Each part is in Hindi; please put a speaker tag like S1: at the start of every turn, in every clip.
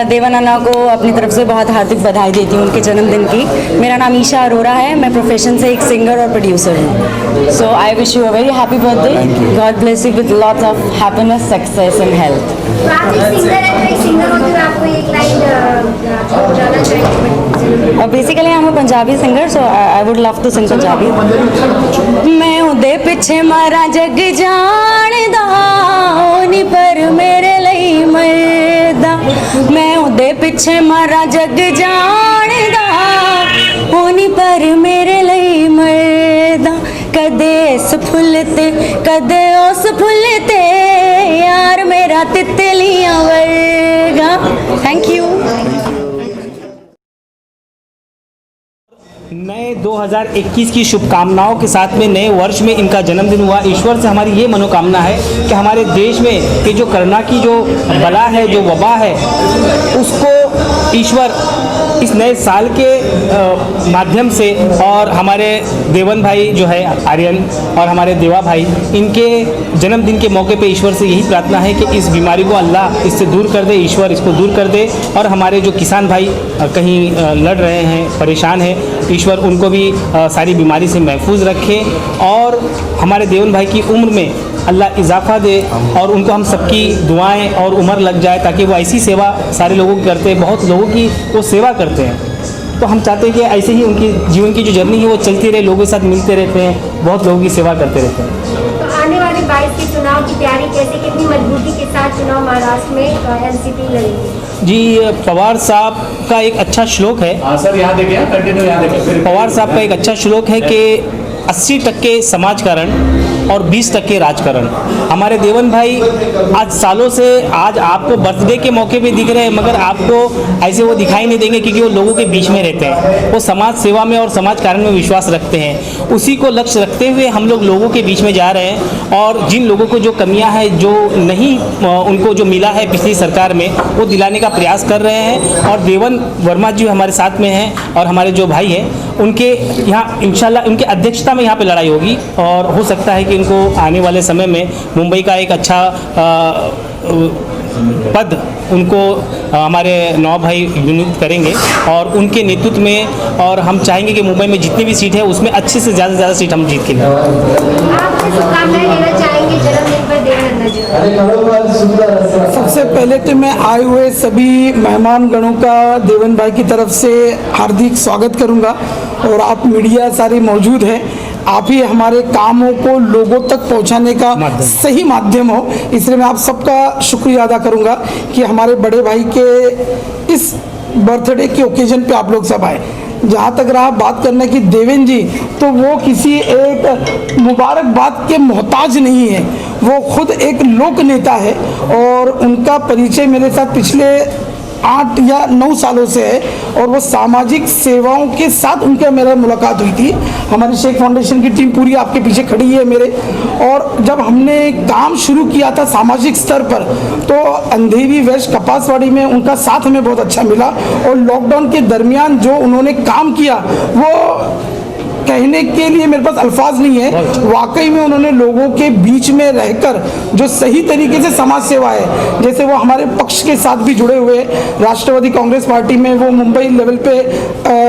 S1: देवानन्ना को अपनी तरफ से बहुत हार्दिक बधाई देती हूँ उनके जन्मदिन की। मेरा नाम ईशा अरोरा है, मैं प्रोफेशन से एक सिंगर और प्रोड्यूसर हूँ। So I wish you a very happy birthday. God bless you with lots of happiness, success and health.
S2: आप एक सिंगर है, तो एक सिंगर हो तो आपको एक लाइन गाना चाहिए।
S1: Basically I am a Punjabi singer, so I would love to sing Punjabi. मैं उदे पिछे मारा जग जानदा नी पर मेरे ਲਈ मरदा, मैं उदे पिछे मारा जग जानदा नी पर मेरे ਲਈ मरदा। कदे इस फुल ते कदे उस फुल ते यार मेरा तितलियां वर्गा। Thank you.
S3: नए 2021 की शुभकामनाओं के साथ में नए वर्ष में इनका जन्मदिन हुआ। ईश्वर से हमारी ये मनोकामना है कि हमारे देश में ये जो कोरोना की जो बला है, जो वबा है, उसको ईश्वर इस नए साल के माध्यम से, और हमारे देवन भाई जो है आर्यन और हमारे देवा भाई, इनके जन्मदिन के मौके पे ईश्वर से यही प्रार्थना है कि इस बीमारी को अल्लाह इससे दूर कर दे, ईश्वर इसको दूर कर दे। और हमारे जो किसान भाई कहीं लड़ रहे हैं, परेशान हैं, ईश्वर उनको भी सारी बीमारी से महफूज रखे और हमारे देवन भाई की उम्र में अल्लाह इजाफा दे और उनको हम सबकी दुआएं और उम्र लग जाए, ताकि वो ऐसी सेवा सारे लोगों की करते हैं, बहुत लोगों की वो सेवा करते हैं। तो हम चाहते हैं कि ऐसे ही उनकी जीवन की जो जर्नी है वो चलती रहे, लोगों के साथ मिलते रहते हैं, बहुत लोगों की सेवा करते रहते हैं।
S2: तो आने वाले 22 के चुनाव की तैयारी कैसे, कितनी मजबूती के साथ चुनाव महाराष्ट्र में एनसीपी लड़ेगी?
S3: जी, पवार साहब का एक अच्छा श्लोक है।
S4: सर यहाँ देखिए, कंटिन्यू यहाँ देखिए।
S3: पवार साहब का एक अच्छा श्लोक है कि 80% समाजकारण और 20% राजकारण। हमारे देवन भाई आज सालों से, आज आपको बर्थडे के मौके पे दिख रहे हैं, मगर आपको ऐसे वो दिखाई नहीं देंगे क्योंकि वो लोगों के बीच में रहते हैं, वो समाज सेवा में और समाजकारण में विश्वास रखते हैं। उसी को लक्ष्य रखते हुए हम लोग लोगों के बीच में जा रहे हैं और जिन लोगों को जो कमियां हैं, जो नहीं उनको जो मिला है पिछली सरकार में, वो दिलाने का प्रयास कर रहे हैं। और देवन वर्मा जी हमारे साथ में हैं और हमारे जो भाई हैं, उनके यहाँ इंशाल्लाह उनके अध्यक्षता में यहाँ पे लड़ाई होगी और हो सकता है कि इनको आने वाले समय में मुंबई का एक अच्छा पद उनको हमारे नौ भाई नियुक्त करेंगे और उनके नेतृत्व में, और हम चाहेंगे कि मुंबई में जितनी भी सीट है उसमें अच्छे से ज़्यादा सीट हम जीत के लें।
S2: आपसे शुभकामनाएं देना चाहेंगे जन्मदिन पर देवनन्ना जी?
S5: सबसे पहले तो मैं आए हुए सभी मेहमान गणों का देवन भाई की तरफ से हार्दिक स्वागत करूंगा और आप मीडिया सारे मौजूद हैं, आप ही हमारे कामों को लोगों तक पहुंचाने का सही माध्यम हो, इसलिए मैं आप सबका शुक्रिया अदा करूंगा कि हमारे बड़े भाई के इस बर्थडे के ओकेजन पे आप लोग सब आए। जहाँ तक रहा बात करने की देवेन जी, तो वो किसी एक मुबारकबाद के मोहताज नहीं है, वो खुद एक लोक नेता है और उनका परिचय मेरे साथ पिछले 8 या 9 सालों से है और वो सामाजिक सेवाओं के साथ उनके मेरा मुलाकात हुई थी। हमारी शेख फाउंडेशन की टीम पूरी आपके पीछे खड़ी है मेरे, और जब हमने काम शुरू किया था सामाजिक स्तर पर, तो अंधेरी वेस्ट कपासवाड़ी में उनका साथ हमें बहुत अच्छा मिला और लॉकडाउन के दरमियान जो उन्होंने काम किया वो कहने के लिए मेरे पास अल्फाज नहीं है। वाकई में उन्होंने लोगों के बीच में रहकर जो सही तरीके से समाज सेवा है, जैसे वो हमारे पक्ष के साथ भी जुड़े हुए, राष्ट्रवादी कांग्रेस पार्टी में वो मुंबई लेवल पे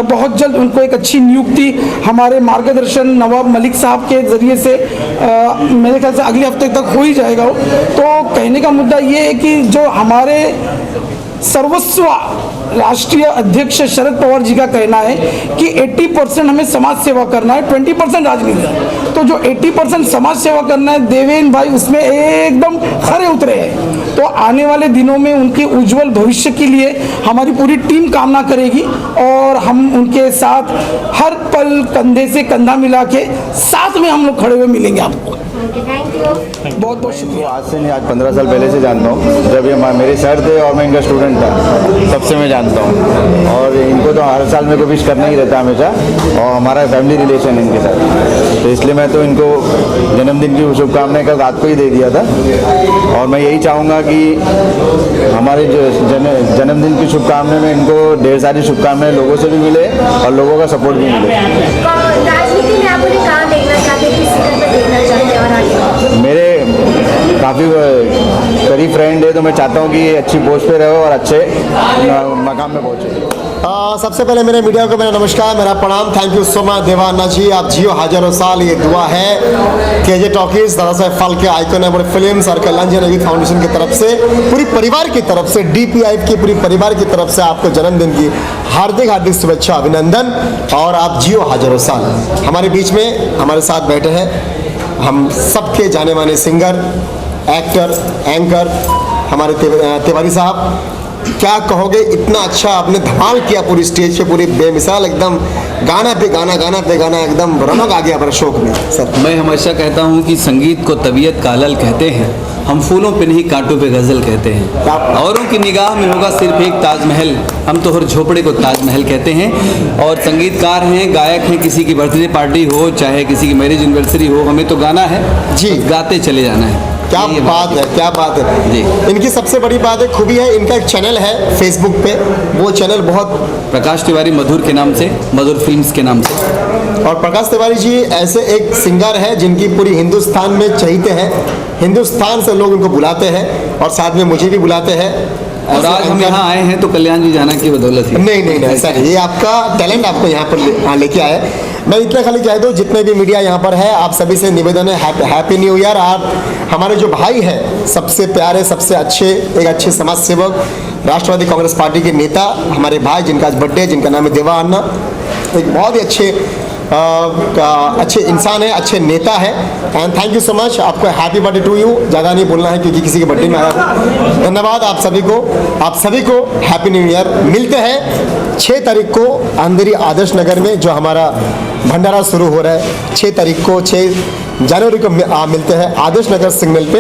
S5: बहुत जल्द उनको एक अच्छी नियुक्ति हमारे मार्गदर्शन नवाब मलिक साहब के ज़रिए से मेरे ख्याल से अगले हफ्ते तक हो ही जाएगा। तो कहने का मुद्दा ये है कि जो हमारे सर्वस्व राष्ट्रीय अध्यक्ष शरद पवार जी का कहना है कि 80% हमें समाज सेवा करना है, 20% राजनीति। तो जो 80% समाज सेवा करना है, देवेन भाई उसमें एकदम खरे उतरे हैं। तो आने वाले दिनों में उनके उज्जवल भविष्य के लिए हमारी पूरी टीम कामना करेगी और हम उनके साथ हर पल कंधे से कंधा मिला के साथ में हम लोग खड़े हुए मिलेंगे आपको। बहुत बहुत शुक्रिया।
S4: आज से नहीं, आज 15 साल पहले से जानता हूँ, जब ये मेरे सर थे और मैं इनका स्टूडेंट था, तब से मैं जानता हूँ और इनको तो हर साल मेरे को विश करना ही रहता है हमेशा, और हमारा फैमिली रिलेशन है इनके साथ, तो इसलिए मैं तो इनको जन्मदिन की शुभकामनाएं कल रात को ही दे दिया था। और मैं यही चाहूँगा कि हमारे जो जन्मदिन की शुभकामनाएं में इनको ढेर सारी शुभकामनाएं लोगों से भी मिले और लोगों का सपोर्ट भी मिले।
S2: राजनीति में आप मुझे कहाँ देखना चाहते हैं, किस स्तर पर देखना चाहते हैं? और
S4: मेरे काफ़ी करीब फ्रेंड है, तो मैं चाहता हूँ कि ये अच्छी पोस्ट पे रहो और अच्छे मकाम में पहुँचे।
S6: सबसे पहले मेरे मीडिया को मेरा नमस्कार, मेरा प्रणाम। थैंक यू सो मच देवा अन्ना जी, आप जियो हजारों साल। ये दुआ है KJ talkies, Dada Saheb Phalke icon है, बड़े फिल्म्स और कल्याण जी नवी फाउंडेशन की तरफ से, पूरी परिवार की तरफ से, DPI की पूरी परिवार की तरफ से आपको जन्मदिन की हार्दिक हार्दिक शुभेच्छा, अभिनंदन। और आप जियो हजारों साल। हमारे बीच में हमारे साथ बैठे हैं हम सबके जाने माने सिंगर, एक्टर, एंकर हमारे तिवारी साहब। क्या कहोगे, इतना अच्छा आपने धमाल किया पूरी स्टेज पे, पूरी बेमिसाल एकदम गाना पे गाना, गाना पे गाना, एकदम रौनक आ गया हमारे शौक में सर।
S7: मैं हमेशा कहता हूँ कि संगीत को तबीयत का अलल कहते हैं, हम फूलों पे नहीं कांटों पे गज़ल कहते हैं। औरों की निगाह में होगा सिर्फ एक ताजमहल, हम तो हर झोपड़े को ताजमहल कहते हैं। और संगीतकार हैं, गायक हैं, किसी की बर्थडे पार्टी हो चाहे किसी की मैरिज एनिवर्सरी हो, हमें तो गाना है
S6: जी,
S7: बस गाते चले जाना है।
S6: क्या बात है, क्या बात है
S7: जी।
S6: इनकी सबसे बड़ी बात है, खूबी है, इनका एक चैनल है फेसबुक पे, वो चैनल बहुत,
S7: प्रकाश तिवारी मधुर के नाम से, मधुर फिल्म्स के नाम से।
S6: और प्रकाश तिवारी जी ऐसे एक सिंगर है जिनकी पूरी हिंदुस्तान में चहीते हैं, हिंदुस्तान से लोग उनको बुलाते हैं और साथ में मुझे भी बुलाते हैं।
S7: और आज हम यहाँ आए हैं तो कल्याण जी जाना की बदौलत ही।
S6: नहीं नहीं नहीं, ऐसा नहीं, ये आपका टैलेंट आपको यहाँ पर लेके आया है। मैं इतना खाली कह दूँ, जितने भी मीडिया यहाँ पर है, आप सभी से निवेदन है, हैप्पी न्यू ईयर। आप हमारे जो भाई हैं, सबसे प्यारे, सबसे अच्छे, एक अच्छे समाज सेवक, राष्ट्रवादी कांग्रेस पार्टी के नेता, हमारे भाई जिनका आज बर्थडे है, जिनका नाम है देवा अन्ना, एक बहुत ही अच्छे इंसान है, अच्छे नेता है। And thank you so much, आपको हैप्पी बर्थडे टू यू। ज़्यादा नहीं बोलना है क्योंकि किसी के बर्थडे में आया हूँ। धन्यवाद आप सभी को हैप्पी न्यू ईयर। मिलते हैं 6 तारीख को अंधेरी आदर्श नगर में, जो हमारा भंडारा शुरू हो रहा है 6 तारीख को, 6 जनवरी को मिलते हैं आदर्श नगर सिग्नल पे।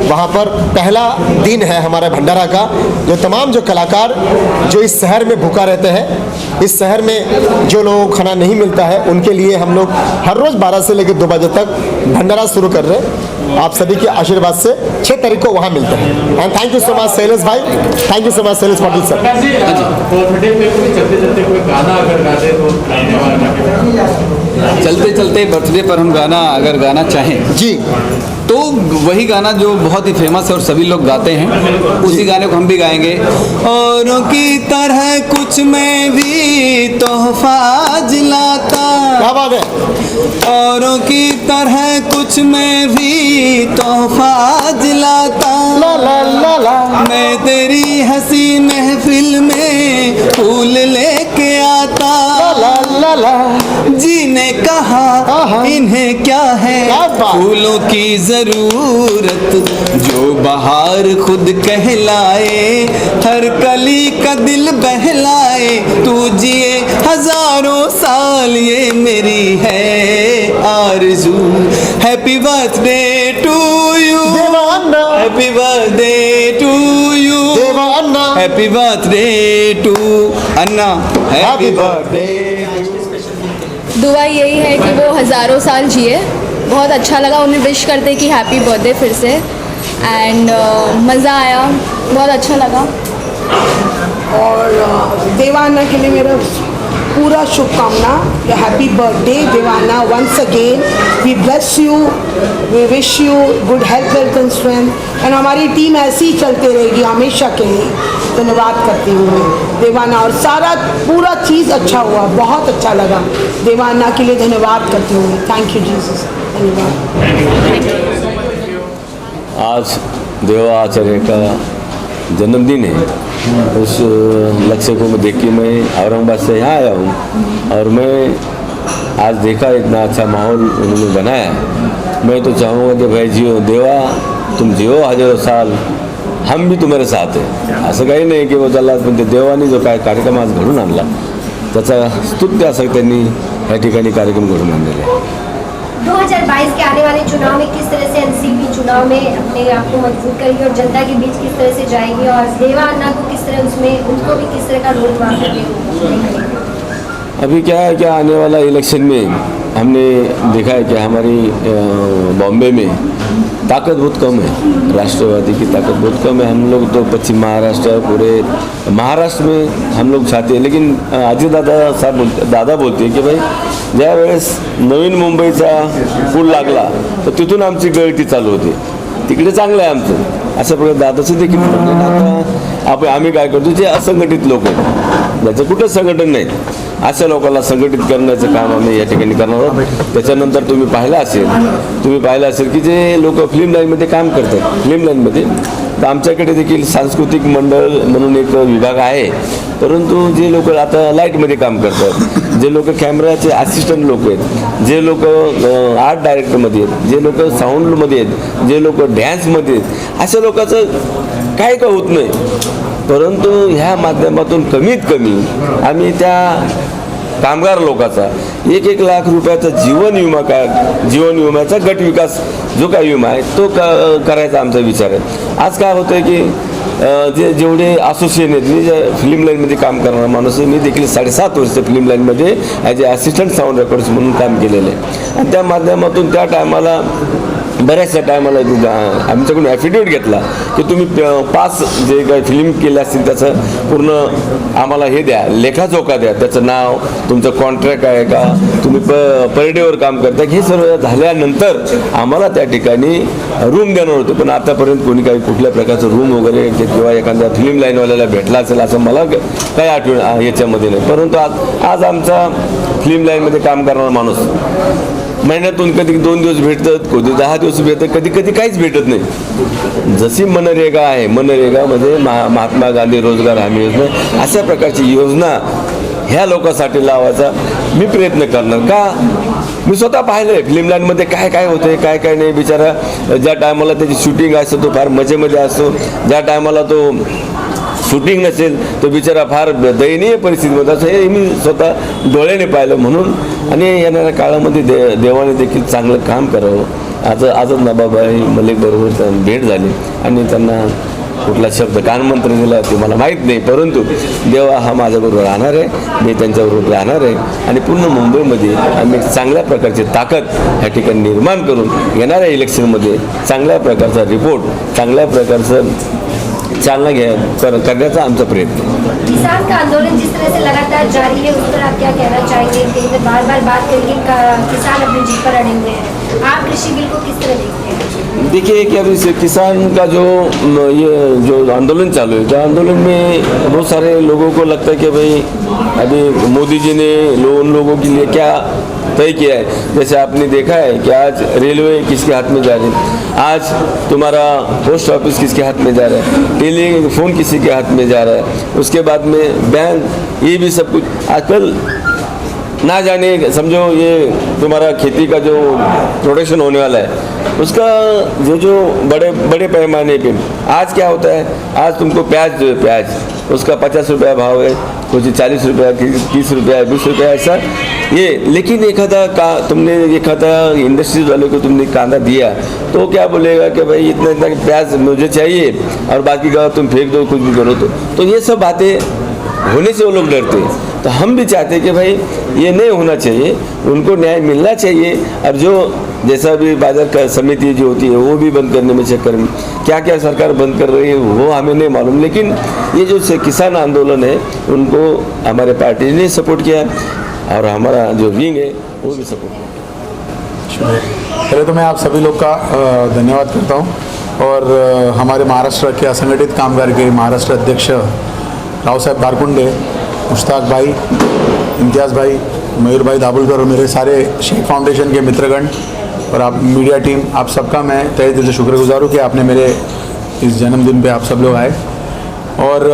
S6: वहाँ पर पहला दिन है हमारा भंडारा का। जो तमाम जो कलाकार जो इस शहर में भूखा रहते हैं, इस शहर में जो लोगों को खाना नहीं मिलता है, उनके लिए हम लोग हर रोज़ 12 से लेकर 2 बजे तक भंडारा शुरू कर रहे हैं। आप सभी के आशीर्वाद से 6 तारीख को वहाँ मिलते हैं। And thank you so much Shailesh भाई, thank you so much Shailesh Patil sir.
S7: चलते चलते बर्थडे पर हम गाना अगर गाना चाहें
S6: जी,
S7: तो वही गाना जो बहुत ही फेमस है और सभी लोग गाते हैं, उसी गाने को हम भी गाएंगे। औरों की तरह कुछ मैं भी तोहफा लाता,
S6: क्या बात है।
S7: औरों की तरह कुछ मैं भी तोहफा लाता,
S6: ला ला ला ला,
S7: मैं तेरी हंसी महफिल में फूल लेके आता।
S6: ला ला ला,
S7: जी ने कहा इन्हें क्या है
S6: क्या बात।
S7: फूलों की जरूरत, जो बहार खुद कहलाए, हर कली का दिल बहलाए, तू जिए हजारों साल, ये मेरी है आरज़ू। Happy birthday to you
S6: Deva Anna,
S7: happy birthday to you
S6: Deva Anna,
S7: happy birthday to Anna,
S6: happy birthday.
S8: दुआ यही है कि वो हज़ारों साल जिए। बहुत अच्छा लगा, उन्हें विश करते कि हैप्पी बर्थडे फिर से। एंड मज़ा आया, बहुत अच्छा लगा।
S9: और देवाना के लिए मेरा पूरा शुभकामना। Happy birthday Devana, once again we bless you, we wish you good health, wealth and strength. And हमारी टीम ऐसी ही चलती रहेगी हमेशा के लिए। धन्यवाद करती हूँ मैं देवाना, और सारा पूरा चीज़ अच्छा हुआ, बहुत अच्छा लगा। देवाना के लिए धन्यवाद करती हूँ। थैंक यू जीसस, धन्यवाद।
S10: आज देवा आचार्य का जन्मदिन है। उस लक्ष्य को मैं देख के मैं औरंगाबाद से यहाँ आया हूँ, और मैं आज देखा इतना अच्छा माहौल उन्होंने बनाया है। मैं तो चाहूँगा कि भाई जियो देवा, तुम जियो हजारों साल, हम भी तुम्हारे साथ आहे। असं काही नाही की त्याला देवानी जो काय कार्यक्रम आज घडून आणला त्याचा स्तुत्य असं त्यांनी या ठिकाणी कार्यक्रम घडून आणलेले आहे।
S2: 2022 के आने वाले चुनाव में किस तरह से एनसीपी चुनाव में अपने आप को मजबूत करेगी और जनता के बीच किस तरह से जाएगी, और देवा अन्ना को किस तरह उसमें उनको भी किस तरह का रोल वहाँ करते?
S10: अभी क्या है, क्या आने वाला इलेक्शन में हमने देखा है कि हमारी बॉम्बे में ताकत बहुत कम है, राष्ट्रवादी की ताकत बहुत कम है। हम लोग तो पश्चिम महाराष्ट्र, पूरे महाराष्ट्र में हम लोग चाहते हैं, लेकिन अजय दादा बोलते हैं की भाई ज्या वेळेस नवीन मुंबईचा पूल लागला तर तिथून आमची गळती चालू होती, तिकडे चांगलं आहे आमचं, अशा प्रकारे दादाचं देखील ठरवलं. आता आम्ही काय करतो, जे असंघटित लोक आहेत, ज्याचं कुठं संघटन नाही, अशा लोकांना संघटित करण्याचं काम आम्ही या ठिकाणी करणार आहोत. त्याच्यानंतर तुम्ही पाहिलं असेल की जे लोक फिल्म लाईनमध्ये काम करतात, फिल्म लाईनमध्ये, तर आमच्याकडे देखील सांस्कृतिक मंडळ म्हणून एक विभाग आहे. परंतु जे लोक आता लाईटमध्ये काम करतात, जे लोक कॅमेराचे असिस्टंट लोक आहेत, जे लोक आर्ट डायरेक्टरमध्ये आहेत, जे लोक साऊंडमध्ये आहेत, जे लोक डॅन्समध्ये आहेत, अशा लोकांचं काय का होत नाही. परंतु ह्या माध्यमातून कमीत कमी आम्ही त्या कामगार लोकांचा 1-1 लाख रुपयाचा जीवन विम्याचा गट विकास जो काही विमा आहे तो करायचा आमचा विचार आहे. आज काय होतं की जेवढे असोसिएशन आहेत, मी जे फिल्म लाईनमध्ये काम करणारा माणूस आहे, मी देखील 7.5 वर्ष फिल्म लाईनमध्ये ॲज ए असिस्टंट साऊंड रेकॉर्ड्स म्हणून काम केलेलं आहे. आणि त्या माध्यमातून त्या टायमाला बऱ्याचशा टायमाला आमच्याकडून ॲफिडेविट घेतला की तुम्ही 5 जे काही फिल्म केले असतील त्याचं पूर्ण आम्हाला हे द्या, लेखाजोखा द्या, त्याचं नाव, तुमचं कॉन्ट्रॅक्ट आहे का, तुम्ही पर डेवर काम करता. हे सर्व झाल्यानंतर आम्हाला त्या ठिकाणी रूम देणार होते. पण आतापर्यंत कोणी काही कुठल्या प्रकारचं रूम वगैरे किंवा एखाद्या फिल्म लाईनवाल्याला भेटला असेल असं मला काही आठवण याच्यामध्ये नाही. परंतु आज आमचा फिल्म लाईनमध्ये काम करणारा माणूस महिन्यातून कधी 2 दिवस भेटतात, कधी 10 दिवस भेटतात, कधी कधी काहीच भेटत नाही. जशी मनरेगा आहे, मनरेगामध्ये महात्मा गांधी रोजगार हमी योजना, अशा प्रकारची योजना ह्या लोकांसाठी लावायचा मी प्रयत्न करणार. का, मी स्वतः पाहिलं आहे फिल्म लाईनमध्ये काय काय होते, काय काय नाही. बिचारा ज्या टायमाला त्याची शूटिंग असतो तो फार मजेमध्ये असतो, ज्या टायमाला तो शूटिंग नसेल तो बिचारा फार दयनीय परिस्थितीमध्ये असं हे मी स्वतः डोळ्याने पाहिलं. म्हणून आणि येणाऱ्या काळामध्ये देवाने देखील चांगलं काम करावं. आजच नवाबाई मलिक बरोबर भेट झाली आणि त्यांना कुठला शब्द कानमंत्र दिला ते मला माहीत नाही, परंतु देवा हा माझ्याबरोबर राहणार आहे, मी त्यांच्याबरोबर राहणार आहे. आणि पूर्ण मुंबईमध्ये आम्ही चांगल्या प्रकारची ताकद ह्या ठिकाणी निर्माण करून येणाऱ्या इलेक्शनमध्ये चांगल्या प्रकारचा रिपोर्ट, चांगल्या प्रकारचं चालना करण्याचा आमचा प्रयत्न.
S2: किसान का आंदोलन जिस तरह से लगातार जारी है, उस पर आप क्या कहना चाहेंगे? कहीं पे बार-बार बात करके किसान अपनी जीत पर अड़े हुए हैं. आप कृषि बिल को किस तरह देखते हैं?
S10: देखिए कि अभी से किसान का जो आंदोलन चालू है, तो आंदोलन में बहुत सारे लोगों को लगता है कि भाई अभी मोदी जी ने उन लोगों के लिए क्या तय किया है. जैसे आपने देखा है कि आज रेलवे किसके हाथ में जा रही है, आज तुम्हारा पोस्ट ऑफिस किसके हाथ में जा रहा है, टेलीफोन किसी के हाथ में जा रहा है, उसके बाद में बैंक, ये भी सब कुछ आजकल ना जाने, समझो ये तुम्हारा खेती का जो प्रोडक्शन होने वाला है उसका जो बड़े बड़े पैमाने पे आज क्या होता है, आज तुमको प्याज उसका 50 रुपया भाव है, कुछ 40 रुपया, 30 रुपया, 20 रुपया ऐसा ये. लेकिन तुमने एखादा इंडस्ट्रीज वाले को तुमने कांदा दिया तो क्या बोलेगा कि भाई इतना इतना प्याज मुझे चाहिए और बाकी का तुम फेंक दो, कुछ भी करो. तो ये सब बातें होने से वो लोग डरते हैं. तो हम भी चाहते हैं कि भाई ये नहीं होना चाहिए, उनको न्याय मिलना चाहिए. और जो जैसा भी बाजार का समिति जो होती है वो भी बंद करने में चक्कर में क्या क्या सरकार बंद कर रही है वो हमें नहीं मालूम. लेकिन ये जो किसान आंदोलन है उनको हमारे पार्टी ने सपोर्ट किया और हमारा जो विंग है वो भी सपोर्ट किया.
S11: पहले तो मैं आप सभी लोग का धन्यवाद करता हूँ और हमारे महाराष्ट्र के असंगठित कामगार के महाराष्ट्र अध्यक्ष राव साहब दारकुंडे, मुश्ताक भाई, इम्तियाज़ भाई, मयूर भाई दाभोलकर और मेरे सारे शेख फाउंडेशन के मित्रगण और आप मीडिया टीम, आप सबका मैं तहे दिल से शुक्रगुजार हूँ कि आपने मेरे इस जन्मदिन पे आप सब लोग आए. और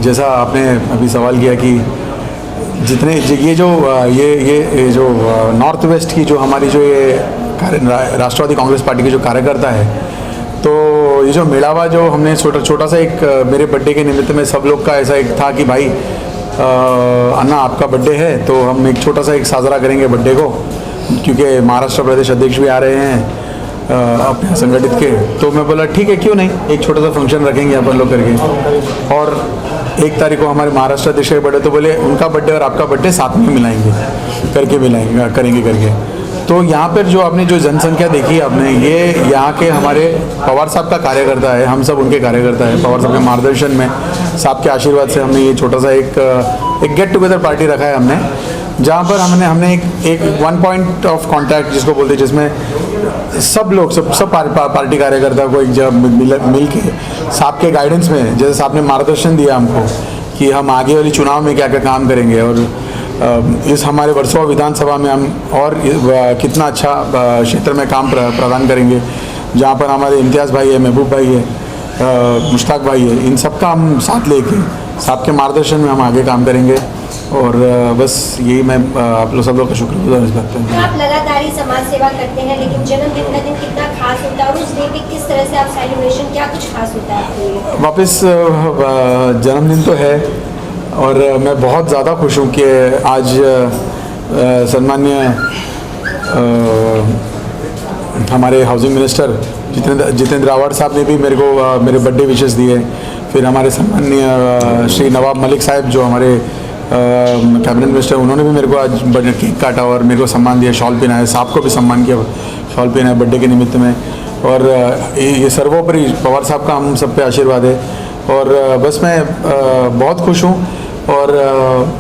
S11: जैसा आपने अभी सवाल किया कि जितने ये जो नॉर्थ वेस्ट की जो हमारी जो ये राष्ट्रवादी कांग्रेस पार्टी के जो कार्यकर्ता है, तो ये जो मेलावा जो हमने छोटा सा एक मेरे बर्थडे के निमित्त में सब लोग का ऐसा एक था कि भाई अन्ना आपका बर्थडे है तो हम एक छोटा सा एक साजरा करेंगे बर्थडे को, क्योंकि महाराष्ट्र प्रदेश अध्यक्ष भी आ रहे हैं अपने संगठित के. तो मैं बोला ठीक है क्यों नहीं, एक छोटा सा फंक्शन रखेंगे अपन लोग करके. और 1 तारीख को हमारे महाराष्ट्र अध्यक्ष का बर्थडे, तो बोले उनका बर्थडे और आपका बर्थडे साथ में मिलाएंगे करेंगे. तो यहाँ पर जो आपने जो जनसंख्या देखी आपने, ये यहाँ के हमारे पवार साहब का कार्यकर्ता है, हम सब उनके कार्यकर्ता है. पवार साहब के मार्गदर्शन में, साहब के आशीर्वाद से हमने ये छोटा सा एक गेट टुगेदर पार्टी रखा है हमने, जहाँ पर हमने एक 1 पॉइंट ऑफ कॉन्टैक्ट जिसको बोलते हैं, जिसमें सब लोग सब पार्टी कार्यकर्ता को एक जब मिल के साहब के गाइडेंस में, जैसे साहब ने मार्गदर्शन दिया हमको कि हम आगे वाली चुनाव में क्या क्या काम करेंगे और इस हमारे वर्सोवा विधानसभा में हम और कितना अच्छा क्षेत्र में काम प्रदान करेंगे, जहाँ पर हमारे इम्तियाज़ भाई है, महबूब भाई है, मुश्ताक भाई है, इन सब का हम साथ लेके साहब के मार्गदर्शन में हम आगे काम करेंगे। और बस यही मैं आप लोग सब लोग का शुक्रगुजार इस बात
S2: तो
S11: पर।
S2: आप लगातार ही समाज सेवा करते हैं, लेकिन जन्मदिन का दिन कितना खास होता है और उस डे पे किस तरह से आप सेलिब्रेशन, क्या कुछ खास होता है आपके लिए?
S11: वापस जन्मदिन तो है और मैं बहुत ज़्यादा खुश हूँ कि आज सम्मान्य हमारे हाउसिंग मिनिस्टर जितेंद्र रावत साहब ने भी मेरे को मेरे बर्थडे विशेस दिए। फिर हमारे सम्मान्य श्री नवाब मलिक साहब जो हमारे कैबिनेट मिनिस्टर, उन्होंने भी मेरे को आज केक काटा और मेरे को सम्मान दिया, शॉल पहनाया, साहब को भी सम्मान किया, शॉल पहनाया बर्थडे के निमित्त में। और ये सर्वोपरि पवार साहब का हम सब पे आशीर्वाद है और बस मैं बहुत खुश हूँ। और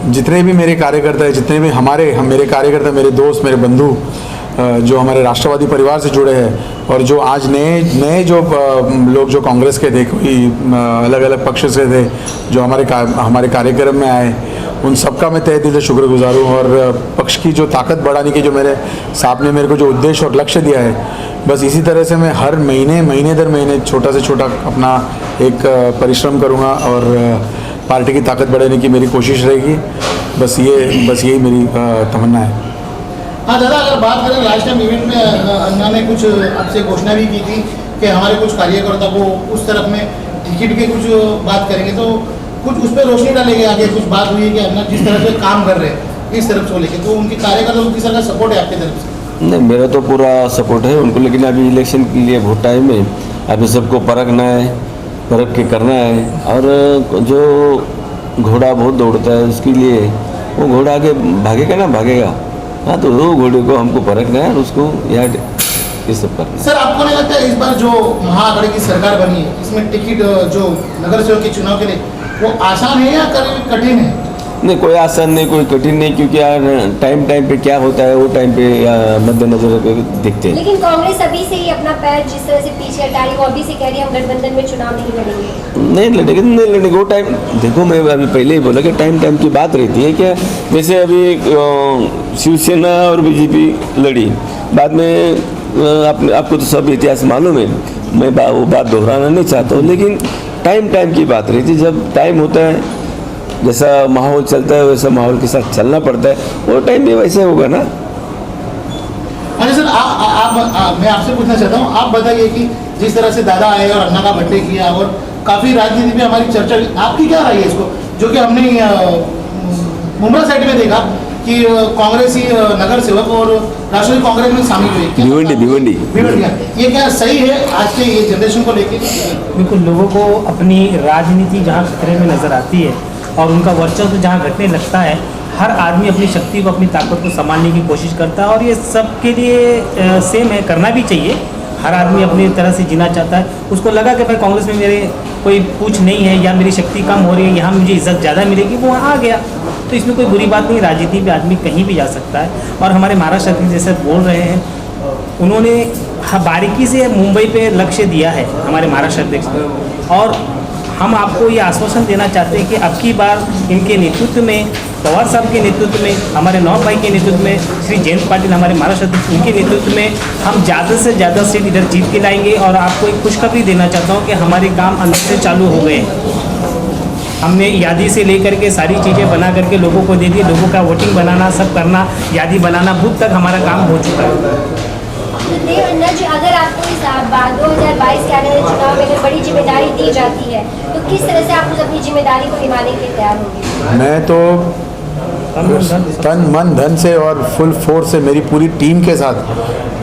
S11: जितने भी मेरे कार्यकर्ता हैं, जितने भी मेरे कार्यकर्ता, मेरे दोस्त, मेरे बंधु जो हमारे राष्ट्रवादी परिवार से जुड़े हैं और जो आज नए जो लोग जो कांग्रेस के थे, कोई अलग अलग पक्ष से थे, जो हमारे कार्यक्रम में आए, उन सबका मैं तहे दिल से शुक्रगुजार हूँ। और पक्ष की जो ताकत बढ़ाने की जो मेरे साहब ने मेरे को जो उद्देश्य और लक्ष्य दिया है, बस इसी तरह से मैं हर महीने दर महीने छोटा से छोटा अपना एक परिश्रम करूँगा और पार्टी की ताकत बढ़ाने की मेरी कोशिश रहेगी। बस यही मेरी तमन्ना है।
S12: हाँ दादा, अगर बात करें लास्ट टाइम इवेंट में अन्ना ने कुछ आपसे घोषणा भी की थी कि हमारे कुछ कार्यकर्ता को उस तरफ में टिकट के कुछ बात करेंगे, तो कुछ उस पर रोशनी डालेंगे, आगे कुछ बात हुई है कि अन्ना जिस तरह से काम कर रहे हैं इस तरफ से लेके, तो उनके कार्यकर्ता को किस तरह का सपोर्ट है आपकी तरफ से?
S10: नहीं, मेरा तो पूरा सपोर्ट है उनको, लेकिन अभी इलेक्शन के लिए बहुत टाइम है, अभी सबको परखना है, परख के करना है। और जो घोड़ा बहुत दौड़ता है उसके लिए वो घोड़ा आगे भागेगा ना भागेगा। हाँ, तो वो घोड़े को हमको परखना है और उसको याद ये सब करना।
S12: सर, आपको नहीं लगता है इस बार जो महाआघाड़ी की सरकार बनी है, इसमें टिकट जो नगर सेवक के चुनाव के लिए वो आसान है या कठिन है?
S10: नहीं, कोई आसान नहीं, कोई कठिन नहीं, क्योंकि यार टाइम पे क्या होता है वो टाइम पे मद्देनजर देखते हैं।
S2: लेकिन कांग्रेस अभी से ही अपना पैर जिस तरह से पीछे हटा रही है, वो अभी से कह रही है हम गठबंधन में चुनाव नहीं लड़ेंगे।
S10: नहीं लड़ेंगे वो टाइम। देखो, मैं अभी पहले ही बोला कि टाइम की बात रहती है क्या। जैसे अभी शिवसेना और बीजेपी लड़ी, बाद में आपको तो सब इतिहास मालूम है, मैं वो बात दोहराना नहीं चाहता हूँ, लेकिन टाइम की बात रहती है। जब टाइम होता है, जैसा माहौल चलता है वैसा माहौल के साथ चलना पड़ता है, वो टाइम भी वैसे होगा ना।
S12: अरे सर, मैं आपसे पूछना चाहता हूँ, आप बताइए कि जिस तरह से दादा आए और अन्ना का बर्थडे किया और काफ़ी राजनीति में हमारी चर्चा, आपकी क्या राय है इसको, जो कि हमने मुंबई साइड में देखा कि कांग्रेसी नगर सेवक और राष्ट्रीय कांग्रेस में शामिल हुए
S10: भिवंडी
S12: ये क्या सही है आज के ये जनरेशन को लेकर?
S3: बिल्कुल, लोगों को अपनी राजनीति जहाँ खतरे में नज़र आती है और उनका वर्चस्व जहाँ घटने लगता है, हर आदमी अपनी शक्ति को, अपनी ताकत को संभालने की कोशिश करता है और ये सबके लिए सेम है, करना भी चाहिए। हर आदमी अपनी तरह से जीना चाहता है। उसको लगा कि भाई कांग्रेस में मेरे कोई पूछ नहीं है या मेरी शक्ति कम हो रही है, यहाँ मुझे इज्जत ज़्यादा मिलेगी, वो आ गया, तो इसमें कोई बुरी बात नहीं। राजनीति में आदमी कहीं भी जा सकता है। और हमारे महाराष्ट्र अध्यक्ष जैसे बोल रहे हैं, उन्होंने बारीकी से मुंबई पे लक्ष्य दिया है हमारे महाराष्ट्र अध्यक्ष ने, और हम आपको ये आश्वासन देना चाहते हैं कि अब की बार इनके नेतृत्व में, पवार साहब के नेतृत्व में, हमारे नवाब भाई के नेतृत्व में, श्री जयंत पाटिल हमारे महाराष्ट्र अध्यक्ष, उनके नेतृत्व में हम ज़्यादा से ज़्यादा सीट इधर जीत के लाएंगे। और आपको एक खुशखबरी देना चाहता हूँ कि हमारे काम अंदर से चालू हो गए। हमने यादी से लेकर के सारी चीज़ें बना करके लोगों को दे दी, लोगों का वोटिंग बनाना, सब करना, यादी बनाना, बूथ तक हमारा काम हो चुका है।
S2: अगर आपको इस 2022 के आने वाले चुनाव में अगर बड़ी जिम्मेदारी दी जाती है, तो किस तरह से आप उस अपनी जिम्मेदारी को निभाने के लिए तैयार होंगे?
S11: मैं तो तन मन धन से और फुल फोर्स से मेरी पूरी टीम के साथ,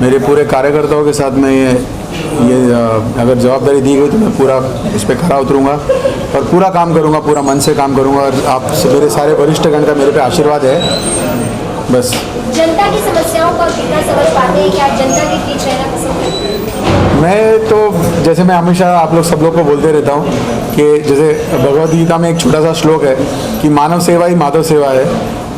S11: मेरे पूरे कार्यकर्ताओं के साथ मैं ये अगर जवाबदारी दी गई तो मैं पूरा इस पर खरा उतरूँगा और पूरा काम करूँगा, पूरा मन से काम करूँगा। और आप मेरे सारे वरिष्ठगण का मेरे पे आशीर्वाद है। बस
S2: जनता की समस्याओं को कितना समझ पाते हैं कि आप जनता के बीच रहना पसंद करते हैं?
S11: मैं तो जैसे मैं हमेशा आप लोग सब लोग को बोलते रहता हूँ कि जैसे भगवद गीता में एक छोटा सा श्लोक है कि मानव सेवा ही माधव सेवा है।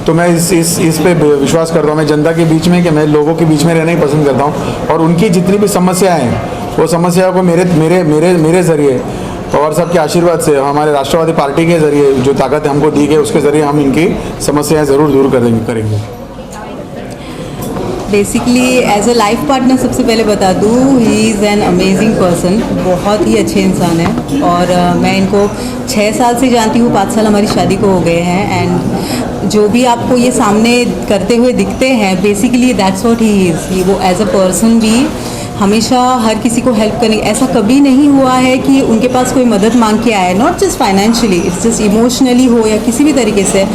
S11: तो मैं इस पे विश्वास करता हूँ, मैं जनता के बीच में कि मैं लोगों के बीच में रहना ही पसंद करता हूँ, और उनकी जितनी भी समस्याएं हैं वो समस्या को मेरे ज़रिए और सबके आशीर्वाद से, हमारे राष्ट्रवादी पार्टी के ज़रिए जो ताकत हमको दी गई उसके ज़रिए हम इनकी समस्याएं ज़रूर दूर करेंगे।
S1: Basically as a life partner सबसे पहले बता दूँ, he is an amazing person, बहुत ही अच्छे इंसान है। और मैं इनको 6 साल से जानती हूँ, 5 साल हमारी शादी को हो गए हैं। एंड जो भी आपको ये सामने करते हुए दिखते हैं, basically that's what he is. वो एज अ पर्सन भी हमेशा हर किसी को हेल्प करने, ऐसा कभी नहीं हुआ है कि उनके पास कोई मदद मांग के आए, not just financially, it's just emotionally हो या किसी भी तरीके से।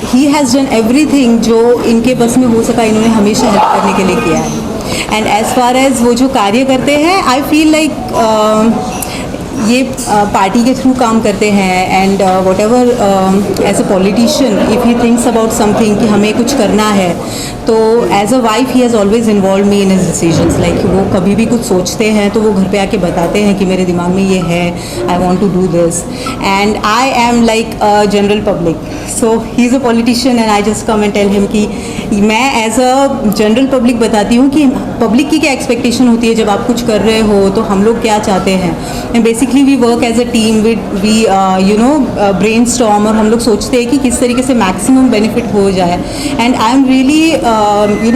S1: ही हैज़ डन एवरीथिंग जो इनके बस में हो सका, इन्होंने हमेशा हेल्प करने के लिए किया है। एंड एज़ फार एज वो जो कार्य करते हैं, आई फील लाइक ये पार्टी के थ्रू काम करते हैं। And whatever as a politician if he thinks about something कि हमें कुछ करना है, तो as a wife he has always involve me in his decisions. Like वो कभी भी कुछ सोचते हैं तो वो घर पे आके बताते हैं कि मेरे दिमाग में ये है, I want to do this. And I am like a general public, so he is a politician and I just come and tell him कि मैं एज अ जनरल पब्लिक बताती हूँ कि पब्लिक की क्या एक्सपेक्टेशन होती है जब आप कुछ कर रहे हो, तो हम लोग क्या चाहते हैं। And basically we work as a team, we brainstorm, और हम लोग सोचते हैं कि किस तरीके से मैक्सिमम बेनिफिट हो जाए। And I am really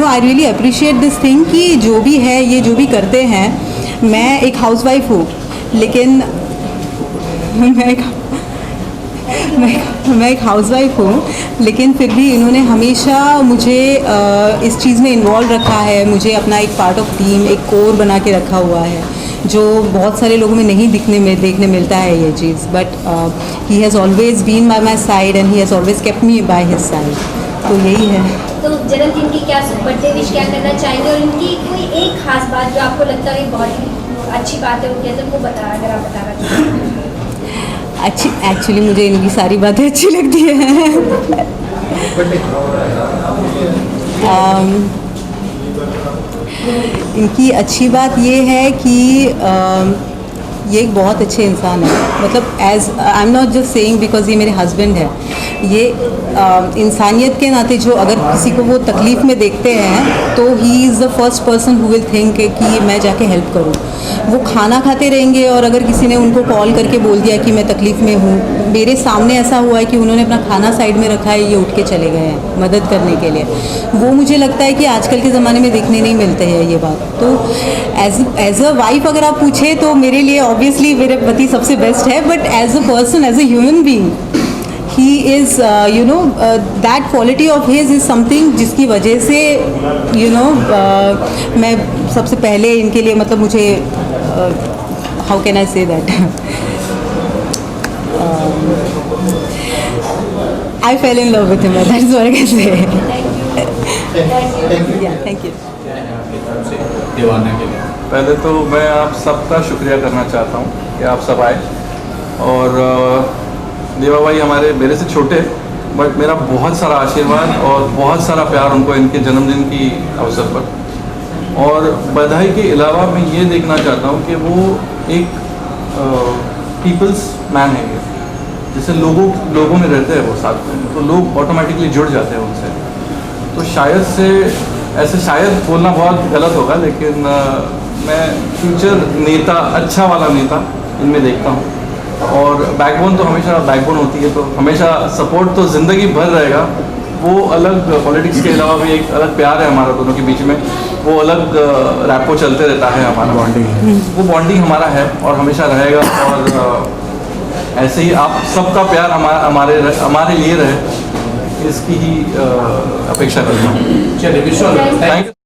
S1: I really appreciate this thing कि जो भी है, ये जो भी करते हैं, मैं एक हाउसवाइफ हूँ, लेकिन मैं एक हाउसवाइफ हूँ, लेकिन फिर भी इन्होंने हमेशा मुझे इस चीज़ में इन्वॉल्व रखा है, मुझे अपना एक पार्ट ऑफ टीम, एक कोर बना के रखा हुआ है, जो बहुत सारे लोगों में नहीं देखने मिलता है ये चीज़। But he has always been by my side and he has always kept me by his side. तो यही है।
S2: तो जन्मदिन की क्या, बर्थडे विश क्या करना चाहेंगे, और इनकी कोई एक खास बात जो आपको लगता है बहुत ही अच्छी बात है उनके अंदर, वो अगर आप बताना चाहें।
S1: अच्छी, एक्चुअली मुझे इनकी सारी बातें अच्छी लगती हैं। इनकी अच्छी बात ये है कि ये एक बहुत अच्छे इंसान है। मतलब as I am not just saying because ये मेरे हस्बैंड है, ये इंसानियत के नाते जो अगर किसी को वो तकलीफ़ में देखते हैं तो he is the first person who will think कि मैं जाके हेल्प करूं। वो खाना खाते रहेंगे और अगर किसी ने उनको कॉल करके बोल दिया कि मैं तकलीफ़ में हूँ, मेरे सामने ऐसा हुआ है कि उन्होंने अपना खाना साइड में रखा है, ये उठ के चले गए हैं मदद करने के लिए। वो मुझे लगता है कि आजकल के ज़माने में देखने नहीं मिलते हैं ये बात। तो एज अ वाइफ अगर आप पूछे तो मेरे लिए ऑब्वियसली मेरे पति सबसे बेस्ट है, but as a person, as a human being, he is that quality of his is something जिसकी वजह से मैं सबसे पहले इनके लिए, मतलब मुझे how can I say that I fell in love with him, that's what I can say. Yeah, thank you.
S13: पहले तो मैं आप सबका शुक्रिया करना चाहता हूँ कि आप सब आए, और देवा भाई हमारे मेरे से छोटे, बट मेरा बहुत सारा आशीर्वाद और बहुत सारा प्यार उनको इनके जन्मदिन की अवसर पर। और बधाई के अलावा मैं ये देखना चाहता हूँ कि वो एक पीपल्स मैन है, जैसे लोगों में रहते हैं वो साथ में, तो लोग ऑटोमेटिकली जुड़ जाते हैं उनसे। तो शायद से ऐसे शायद बोलना बहुत गलत होगा, लेकिन मैं फ्यूचर नेता, अच्छा वाला नेता इनमें देखता हूँ। और बैकबोन तो हमेशा बैकबोन होती है, तो हमेशा सपोर्ट तो ज़िंदगी भर रहेगा। वो अलग पॉलिटिक्स के अलावा भी एक अलग प्यार है हमारा दोनों के बीच में, वो अलग रैपो चलते रहता है हमारा बॉन्डिंग, वो बॉन्डिंग हमारा है और हमेशा रहेगा। और ऐसे ही आप सबका प्यार हमारे लिए रहे, इसकी ही अपेक्षा करता हूँ। चलिए, थैंक यू।